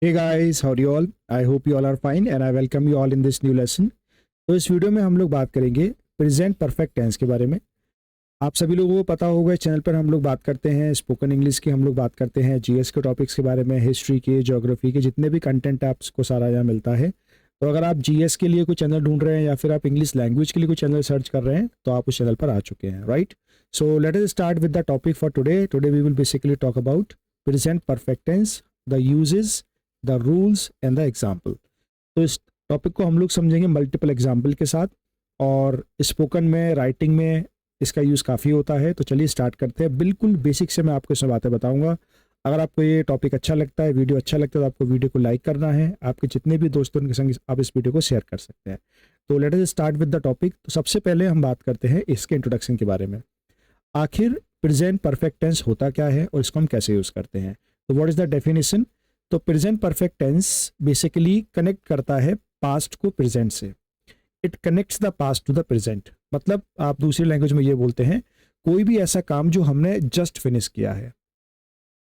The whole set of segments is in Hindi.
Hey guys, how are you all? I hope you all are fine and I welcome you all in this new lesson. तो इस वीडियो में हम लोग बात करेंगे प्रेजेंट परफेक्ट टेंस के बारे में। आप सभी लोगों को पता होगा इस चैनल पर हम लोग बात करते हैं स्पोकन इंग्लिश की, हम लोग बात करते हैं जीएस के टॉपिक्स के बारे में, हिस्ट्री के, ज्योग्राफी के, जितने भी कंटेंट आपको सारा यहाँ मिलता है। तो अगर आप जीएस के लिए कोई चैनल ढूंढ रहे हैं या फिर आप इंग्लिश लैंग्वेज के लिए कोई चैनल सर्च कर रहे हैं तो आप उस चैनल पर आ चुके हैं, right. So let us start with the topic for today. Today we will basically talk about present perfect tense, the uses, the rules and the example. तो इस टॉपिक को हम लोग समझेंगे मल्टीपल एग्जाम्पल के साथ, और स्पोकन में, राइटिंग में इसका यूज़ काफ़ी होता है। तो चलिए स्टार्ट करते हैं। बिल्कुल बेसिक से मैं आपको इसमें बातें बताऊंगा। अगर आपको ये टॉपिक अच्छा लगता है, वीडियो अच्छा लगता है, तो आपको वीडियो को लाइक करना है। आपके जितने भी दोस्तों के संग आप इस वीडियो को शेयर कर सकते हैं। तो late us start with the topic. तो सबसे पहले हम बात करते हैं इसके इंट्रोडक्शन के बारे में। आखिर प्रेजेंट परफेक्ट टेंस होता क्या है और इसको हम कैसे यूज़ करते हैं। तो व्हाट इज़ द डेफिनेशन। तो present perfect tense basically connect करता है पास्ट को प्रेजेंट से। It connects the past to the present. मतलब आप दूसरी लैंग्वेज में ये बोलते हैं, कोई भी ऐसा काम जो हमने जस्ट फिनिश किया है,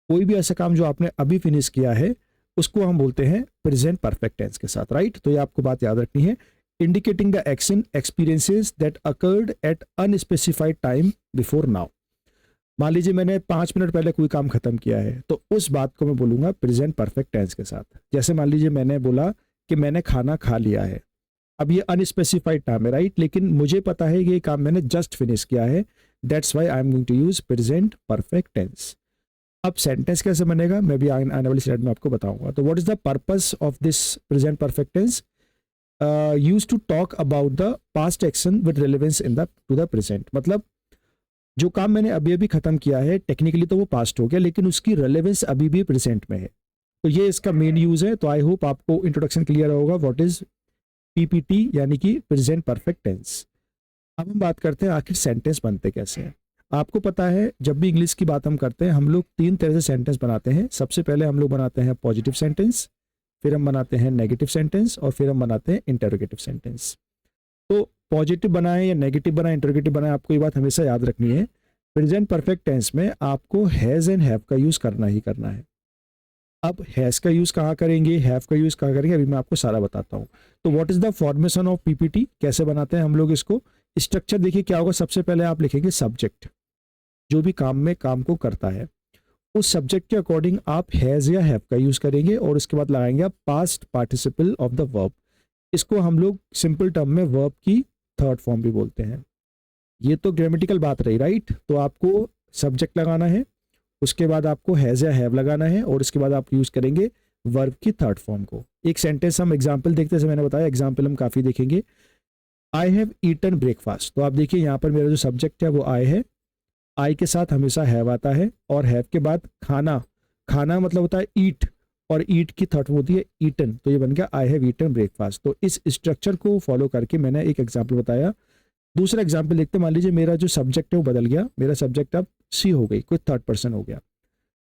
कोई भी ऐसा काम जो आपने अभी फिनिश किया है, उसको हम बोलते हैं प्रेजेंट परफेक्ट टेंस के साथ, राइट। तो ये आपको बात याद रखनी है। Indicating the action experiences that occurred at unspecified time before now. मान लीजिए मैंने 5 मिनट पहले कोई काम खत्म किया है, तो उस बात को मैं बोलूंगा प्रेजेंट परफेक्ट टेंस के साथ। जैसे मान लीजिए मैंने बोला कि मैंने खाना खा लिया है। अब ये अनस्पेसिफाइड टाइम है, राइट, लेकिन मुझे पता है कि ये काम मैंने जस्ट फिनिश किया है। That's why I am going to use present perfect tense. अब सेंटेंस कैसे बनेगा मैं भी आने वाली स्लाइड में आपको बताऊंगा। तो what is the purpose of this present perfect tense. Use to talk about the past action with relevance in the to the present. मतलब जो काम मैंने अभी अभी खत्म किया है, टेक्निकली तो वो पास्ट हो गया, लेकिन उसकी रेलेवेंस अभी भी प्रेजेंट में है। तो ये इसका मेन यूज है। तो आई होप आपको इंट्रोडक्शन क्लियर होगा व्हाट इज पीपीटी यानी कि प्रेजेंट परफेक्ट टेंस। अब हम बात करते हैं आखिर सेंटेंस बनते कैसे हैं। आपको पता है जब भी इंग्लिश की बात हम करते हैं, हम लोग 3 तरह से सेंटेंस बनाते हैं। सबसे पहले हम लोग बनाते हैं पॉजिटिव सेंटेंस, फिर हम बनाते हैं नेगेटिव सेंटेंस, और फिर हम बनाते हैं इंटरोगेटिव सेंटेंस। तो पॉजिटिव बनाए या नेगेटिव बनाए, इंटरोगेटिव बनाए, आपको ये बात हमेशा याद रखनी है। प्रेजेंट परफेक्ट टेंस में आपको हैज़ एंड हैव का यूज़ करना ही करना है। अब हैज़ का यूज़ कहाँ करेंगे, हैव का यूज़ कहाँ करेंगे, अभी मैं आपको सारा बताता हूँ। तो what is the formation of PPT, कैसे बनाते हैं हम लोग इसको। स्ट्रक्चर देखिए क्या होगा। सबसे पहले आप लिखेंगे सब्जेक्ट, जो भी काम में काम को करता है, उस सब्जेक्ट के अकॉर्डिंग आप हैज़ या हैव का यूज़ करेंगे, और उसके बाद लगाएंगे आप past participle of the verb. इसको हम लोग सिंपल टर्म में वर्ब की थर्ड फॉर्म भी बोलते हैं। ये तो ग्रामेटिकल बात रही, राइट। तो आपको सब्जेक्ट लगाना है, उसके बाद आपको हैज़ या हैव लगाना है, और उसके बाद आप यूज़ करेंगे वर्ब की थर्ड फॉर्म को। एक सेंटेंस हम एग्जाम्पल देखते हैं, जैसे मैंने बताया एग्जाम्पल हम काफ़ी देखेंगे। I have eaten breakfast. तो आप देखिए यहाँ पर मेरा जो सब्जेक्ट है वो आई है। आई के साथ हमेशा हैव आता है, और हैव के बाद खाना। खाना मतलब होता है ईट, और ईट की थर्ड होती है ईटन। तो ये बन गया आई हैव ईटन ब्रेकफास्ट। तो इस स्ट्रक्चर को फॉलो करके मैंने एक एग्जाम्पल बताया। दूसरा एग्जाम्पल देखते हैं। मान लीजिए मेरा जो सब्जेक्ट है वो बदल गया, मेरा सब्जेक्ट अब सी हो गई, कोई थर्ड पर्सन हो गया।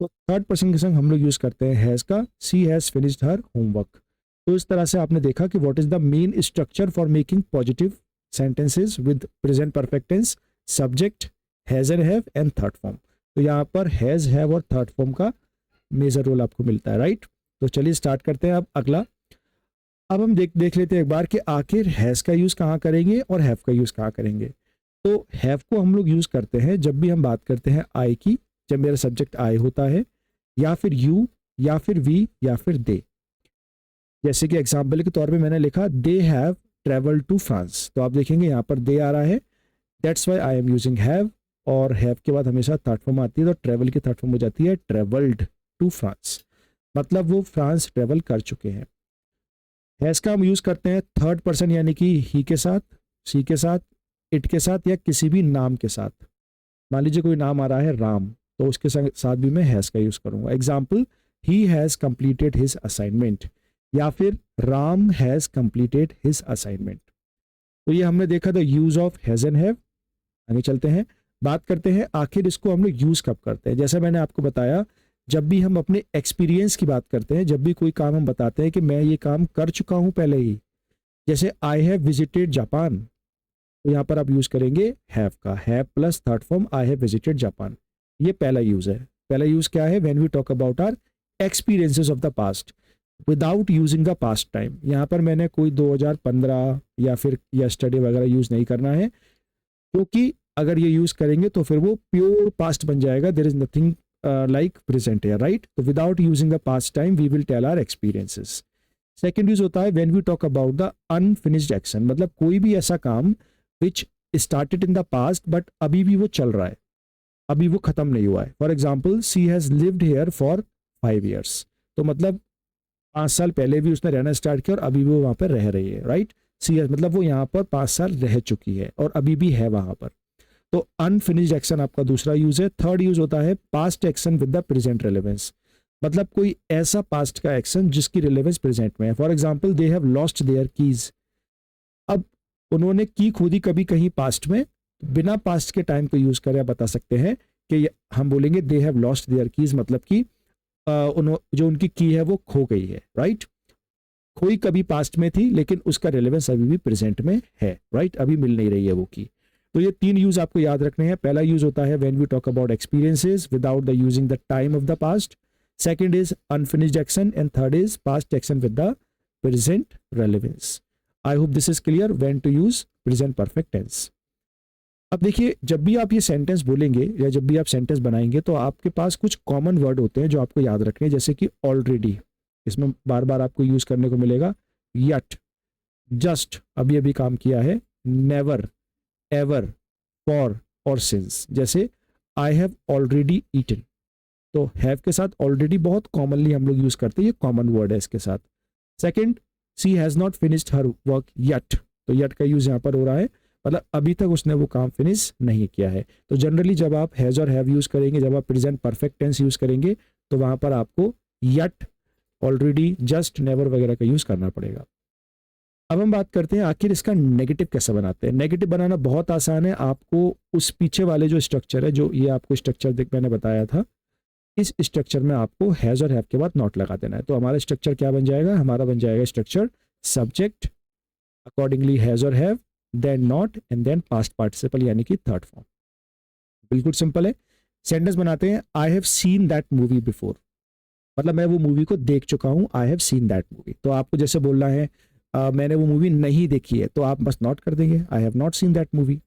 तो थर्ड पर्सन के संग हम लोग यूज करते हैं हैज़ का। She has finished her homework. तो इस तरह से आपने देखा कि what is the main structure for making positive sentences with present perfect tense. Subject, has and have, and third form. तो यहाँ पर हैज़, हैव और थर्ड फॉर्म का मेजर रोल आपको मिलता है, राइट। तो चलिए स्टार्ट करते हैं अब अगला। अब हम देख लेते हैं एक बार कि आखिर हैज़ का यूज़ कहाँ करेंगे और हैव का यूज़ कहाँ करेंगे। तो हैव को हम लोग यूज़ करते हैं जब भी हम बात करते हैं आई की, जब मेरा सब्जेक्ट आई होता है, या फिर यू, या फिर वी, या फिर दे। जैसे कि एग्जाम्पल के तौर पे मैंने लिखा they have travel to France. तो आप देखेंगे यहाँ पर दे आ रहा है, that's why I am using have. और हैव के बाद हमेशा थर्ड फॉर्म आती है, तो ट्रेवल की थर्ड फॉर्म हो जाती है ट्रेवल्ड टू फ्रांस। मतलब वो फ्रांस ट्रेवल कर चुके हैं। हैज़ का हम यूज़ करते हैं थर्ड पर्सन यानी कि ही के साथ, सी के साथ, इट के साथ, या किसी भी नाम के साथ। मान लीजिए कोई नाम आ रहा है राम, तो उसके साथ भी मैं हैज़ का यूज़ करूँगा। Example, he has completed his assignment, या फिर Ram has completed his assignment. तो ये हमने देखा था use of has and have. आगे चलते हैं, बात करते हैं आखिर इसको हम लोग यूज़ कब करते हैं। जैसा मैंने आपको बताया, जब भी हम अपने एक्सपीरियंस की बात करते हैं, जब भी कोई काम हम बताते हैं कि मैं ये काम कर चुका हूँ पहले ही। जैसे आई हैव विजिटेड जापान, तो यहाँ पर आप यूज़ करेंगे हैव का, have plus third form I have visited Japan. ये पहला यूज़ है। पहला यूज़ क्या है, when we talk about our experiences of the past. Without using the past time. यहाँ पर मैंने कोई 2015 या फिर यस्टरडे वगैरह यूज नहीं करना है, क्योंकि अगर ये यूज करेंगे तो फिर वो प्योर पास्ट बन जाएगा। There is nothing like present है, राइट। तो without using the past time we will tell our experiences. Second use होता है when we talk about the unfinished action, मतलब कोई भी ऐसा काम which started in the past but अभी भी वो चल रहा है, अभी वो खत्म नहीं हुआ है। For example, she has lived here for 5 years, तो मतलब 5 साल पहले भी उसने रहना स्टार्ट किया और अभी भी वो वहां पर रह रही है, राइट। सी हैज मतलब वो यहाँ पर 5 साल रह चुकी है और अभी भी है वहां पर। तो अनफिनिश्ड एक्शन आपका दूसरा यूज है। थर्ड यूज होता है past action with the present relevance, मतलब कोई ऐसा पास्ट का एक्शन जिसकी रिलेवेंस प्रेजेंट में है। For example, they have lost their keys, अब उन्होंने की खो दी कभी कहीं पास्ट में, बिना पास्ट के टाइम को यूज कर बता सकते हैं कि हम बोलेंगे they have lost their keys, मतलब कि जो उनकी की है वो खो गई है, राइट। खोई कभी पास्ट में थी लेकिन उसका रिलेवेंस अभी भी प्रेजेंट में है, राइट, अभी मिल नहीं रही है वो की। तो ये 3 यूज आपको याद रखने हैं। पहला यूज होता है when we talk about experiences without the using the time of the past. Second is unfinished action and third is past action with the present relevance. I hope this is clear when to use present perfect tense. अब देखिए, जब भी आप ये सेंटेंस बोलेंगे या जब भी आप सेंटेंस बनाएंगे तो आपके पास कुछ कॉमन वर्ड होते हैं जो आपको याद रखने हैं, जैसे कि ऑलरेडी, इसमें बार बार आपको यूज करने को मिलेगा। यट, जस्ट, अभी अभी काम किया है। नेवर, एवर, फॉर और सिंस। जैसे आई हैव ऑलरेडी ईटन, तो हैव के साथ ऑलरेडी बहुत कॉमनली हम लोग यूज करते हैं, ये कॉमन वर्ड है इसके साथ। Second, she has not finished her work yet, तो यट का यूज यहाँ पर हो रहा है, मतलब अभी तक उसने वो काम फिनिश नहीं किया है। तो जनरली जब आप हैज और हैव यूज करेंगे, जब आप प्रेजेंट परफेक्ट टेंस यूज करेंगे, तो वहां पर आपको यट, ऑलरेडी, जस्ट, नेवर वगैरह का यूज करना पड़ेगा। अब हम बात करते हैं आखिर इसका नेगेटिव कैसे बनाते हैं। नेगेटिव बनाना बहुत आसान है। आपको उस पीछे वाले जो स्ट्रक्चर है, जो ये आपको स्ट्रक्चर मैंने बताया था, इस स्ट्रक्चर में आपको हैज और हैव के बाद नॉट लगा देना है। तो हमारा स्ट्रक्चर क्या बन जाएगा? हमारा बन जाएगा स्ट्रक्चर सब्जेक्ट, अकॉर्डिंगली हैज और have, then not and then past participle यानी कि थर्ड फॉर्म। बिल्कुल सिंपल है। सेंटेंस बनाते हैं, I have seen that movie before, मतलब मैं वो मूवी को देख चुका हूं। I have seen that movie, तो आपको जैसे बोलना है मैंने वो मूवी नहीं देखी है, तो आप बस नॉट कर देंगे, I have not seen that movie.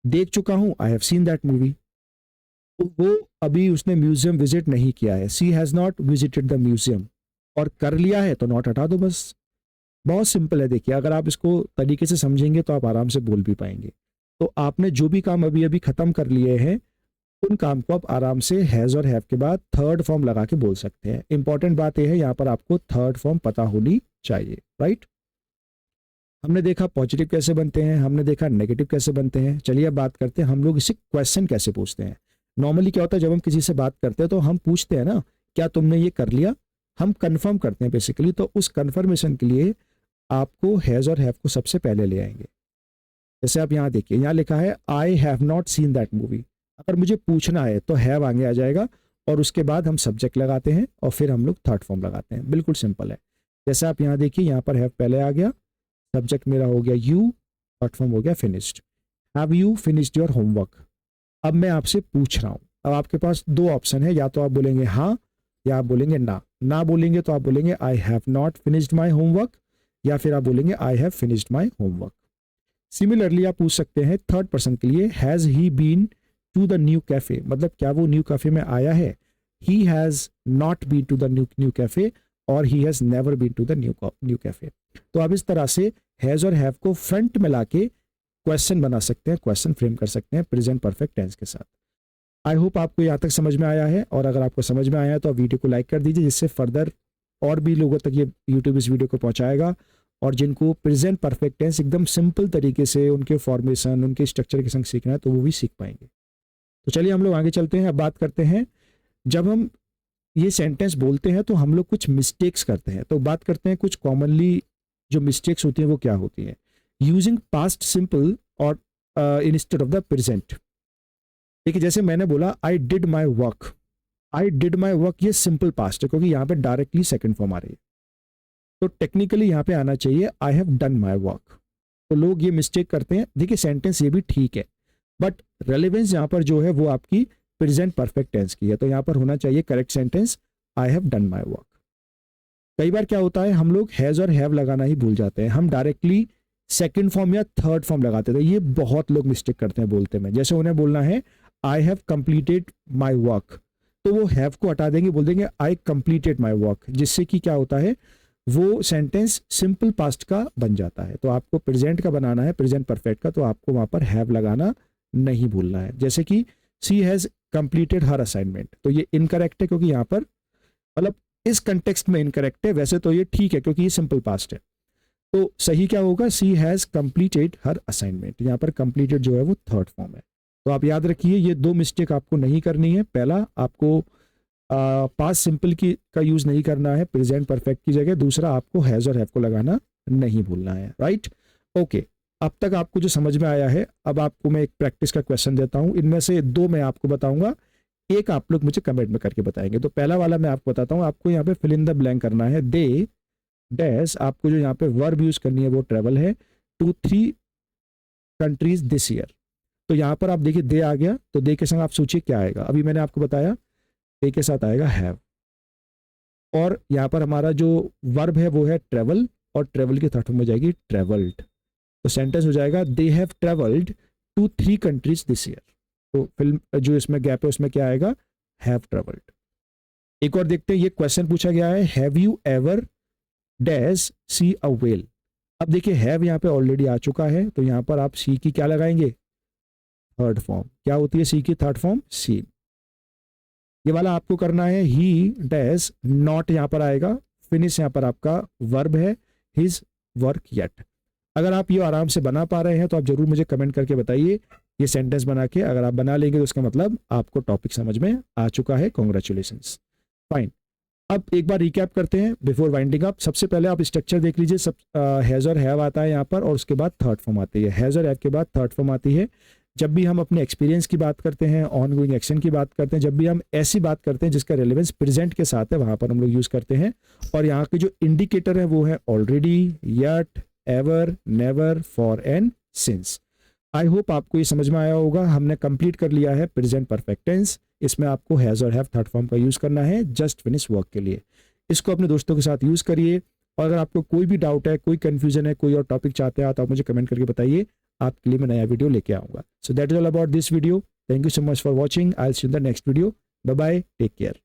देख चुका हूं, I have seen that movie. वो अभी उसने म्यूजियम विजिट नहीं किया है, she has not visited the museum, और कर लिया है तो नॉट हटा दो बस। बहुत सिंपल है। देखिए, अगर आप इसको तरीके से समझेंगे तो आप आराम से बोल भी पाएंगे। तो आपने जो भी काम अभी अभी खत्म कर लिए हैं, उन काम को आप आराम से हैज और हैव के बाद थर्ड फॉर्म लगा के बोल सकते हैं। इंपॉर्टेंट बात यह है, यहाँ पर आपको थर्ड फॉर्म पता होनी चाहिए, राइट। हमने देखा पॉजिटिव कैसे बनते हैं, हमने देखा नेगेटिव कैसे बनते हैं। चलिए अब बात करते हैं हम लोग इसे क्वेश्चन कैसे पूछते हैं। नॉर्मली क्या होता है, जब हम किसी से बात करते हैं तो हम पूछते हैं ना, क्या तुमने ये कर लिया, हम कंफर्म करते हैं बेसिकली। तो उस कंफर्मेशन के लिए आपको हैज और हैव को सबसे पहले ले आएंगे। जैसे आप यहाँ देखिए, यहाँ लिखा है आई have not seen that movie. अगर मुझे पूछना है तो हैव आगे आ जाएगा और उसके बाद हम सब्जेक्ट लगाते हैं और फिर हम लोग थर्ड फॉर्म लगाते हैं। बिल्कुल सिंपल है। जैसे आप यहाँ देखिए, यहाँ पर हैव पहले आ गया, सब्जेक्ट मेरा हो गया यू, थर्ड फॉर्म हो गया finished. Have you finished your homework? अब मैं आपसे पूछ रहा हूँ। अब आपके पास दो ऑप्शन है, या तो आप बोलेंगे हाँ या आप बोलेंगे ना। ना बोलेंगे तो आप बोलेंगे I have not finished my homework, या फिर आप बोलेंगे I have finished my homework. Similarly आप पूछ सकते हैं थर्ड पर्सन के लिए, has he been to the new cafe, मतलब क्या वो न्यू कैफे में आया है। He has not been to the new cafe और he has never been to the new cafe. तो आप इस तरह से हैज और हैव को फ्रंट में लाके क्वेश्चन बना सकते हैं, क्वेश्चन फ्रेम कर सकते हैं प्रेजेंट परफेक्ट टेंस के साथ। आई होप आपको यहाँ तक समझ में आया है, और अगर आपको समझ में आया है तो आप वीडियो को लाइक कर दीजिए, जिससे फर्दर और भी लोगों तक ये यूट्यूब इस वीडियो को पहुंचाएगा, और जिनको प्रेजेंट परफेक्ट टेंस एकदम सिंपल तरीके से उनके फॉर्मेशन, उनके स्ट्रक्चर के संग सीखना है तो वो भी सीख पाएंगे। तो चलिए हम लोग आगे चलते हैं। अब बात करते हैं, जब हम ये सेंटेंस बोलते हैं तो हम लोग कुछ मिस्टेक्स करते हैं। तो बात करते हैं कुछ कॉमनली जो मिस्टेक्स होती हैं वो क्या होती हैं। यूजिंग पास्ट सिंपल और इंस्टेड ऑफ द प्रेजेंट। देखिए, जैसे मैंने बोला I did my work, I did my work, ये सिंपल पास्ट है क्योंकि यहाँ पे डायरेक्टली सेकंड फॉर्म आ रही है। तो टेक्निकली यहाँ पे आना चाहिए I have done my work. तो लोग ये मिस्टेक करते हैं। देखिए, सेंटेंस ये भी ठीक है, बट रेलेवेंस यहाँ पर जो है वो आपकी प्रेजेंट परफेक्ट टेंस की है। तो यहाँ पर होना चाहिए correct sentence I have done my work. कई बार क्या होता है, हम लोग हैज़ और हैव लगाना ही भूल जाते हैं, हम डायरेक्टली सेकंड फॉर्म या थर्ड फॉर्म लगाते थे। ये बहुत लोग मिस्टेक करते हैं बोलते में। जैसे उन्हें बोलना है I have completed my work, तो वो हैव को हटा देंगे, बोल देंगे आई कंप्लीटेड माई वर्क, जिससे कि क्या होता है, वो सेंटेंस सिंपल पास्ट का बन जाता है। तो आपको प्रेजेंट का बनाना है, प्रेजेंट परफेक्ट का, तो आपको वहां पर हैव लगाना नहीं भूलना है। जैसे कि सी हैज़ कंप्लीटेड हर असाइनमेंट, तो ये इनकरेक्ट है क्योंकि यहाँ पर मतलब इस कंटेक्स्ट में इनकरेक्ट है। वैसे तो ये ठीक है क्योंकि ये सिंपल पास्ट है। तो सही क्या होगा, सी हैज़ कंप्लीटेड हर असाइनमेंट। यहाँ पर कंप्लीटेड जो है वो थर्ड फॉर्म है। तो आप याद रखिए ये दो मिस्टेक आपको नहीं करनी है। पहला, आपको पास्ट सिंपल की का यूज नहीं करना है प्रेजेंट परफेक्ट की जगह। दूसरा, आपको हैज और हैव को लगाना नहीं भूलना है। Right, okay. अब तक आपको जो समझ में आया है, अब आपको मैं एक प्रैक्टिस का क्वेश्चन देता हूं। इनमें से दो मैं आपको बताऊंगा, एक आप लोग मुझे कमेंट में करके बताएंगे। तो पहला वाला मैं आपको बताता हूं, आपको यहाँ पे फिल इन द ब्लैंक करना है। दे डैश, आपको जो यहाँ पे वर्ब यूज करनी है वो ट्रेवल है टू 3 कंट्रीज दिस ईयर। तो यहाँ पर आप देखिए दे आ गया, तो दे के संग आप सोचिए क्या आएगा। अभी मैंने आपको बताया दे के साथ आएगा हैव, और यहाँ पर हमारा जो वर्ब है वो है ट्रेवल, और ट्रेवल की थर्ड फॉर्म में जाएगी ट्रेवल्ड। तो सेंटेंस हो जाएगा they have travelled to 3 countries this year. तो फिल्म जो इसमें गैप है उसमें क्या आएगा, हैव ट्रेवल्ड। एक और देखते हैं, ये क्वेश्चन पूछा गया है, have you ever dash see a whale. अब देखिए हैव यहाँ पे ऑलरेडी आ चुका है, तो यहाँ पर आप सी की क्या लगाएंगे, थर्ड फॉर्म। क्या होती है सी की थर्ड फॉर्म, सीन। ये वाला आपको करना है, ही डैश नॉट यहाँ पर आएगा, फिनिश यहाँ पर आपका वर्ब है, हिज वर्क येट। अगर आप ये आराम से बना पा रहे हैं तो आप जरूर मुझे कमेंट करके बताइए ये सेंटेंस बना के। अगर आप बना लेंगे तो उसका मतलब आपको टॉपिक समझ में आ चुका है। Congratulations, fine. अब एक बार रिकैप करते हैं बिफोर वाइंडिंग अप। सबसे पहले आप स्ट्रक्चर देख लीजिए, सब हैज और हैव आता है यहाँ पर, और उसके बाद थर्ड फॉर्म आती है। हैज और हैव के बाद थर्ड फॉर्म आती है। जब भी हम अपने एक्सपीरियंस की बात करते हैं, ऑन गोइंग एक्शन की बात करते हैं, जब भी हम ऐसी बात करते हैं जिसका रेलेवेंस प्रेजेंट के साथ है, वहां पर हम लोग यूज करते हैं। और यहाँ के जो इंडिकेटर है वो है already, yet, ever, never, for and since. I hope आपको ये समझ में आया होगा। हमने कंप्लीट कर लिया है प्रेजेंट परफेक्ट टेंस। इसमें आपको हैज और हैव थर्ड फॉर्म का यूज करना है जस्ट फिनिश वर्क के लिए। इसको अपने दोस्तों के साथ यूज करिए, और अगर आपको कोई भी डाउट है, कोई कंफ्यूजन है, कोई और टॉपिक चाहते हैं तो आप मुझे कमेंट करके बताइए, आपके लिए मैं नया वीडियो लेके आऊंगा। So that is all about this video. Thank you so much for watching. I will see you in the next video. Bye bye, take care.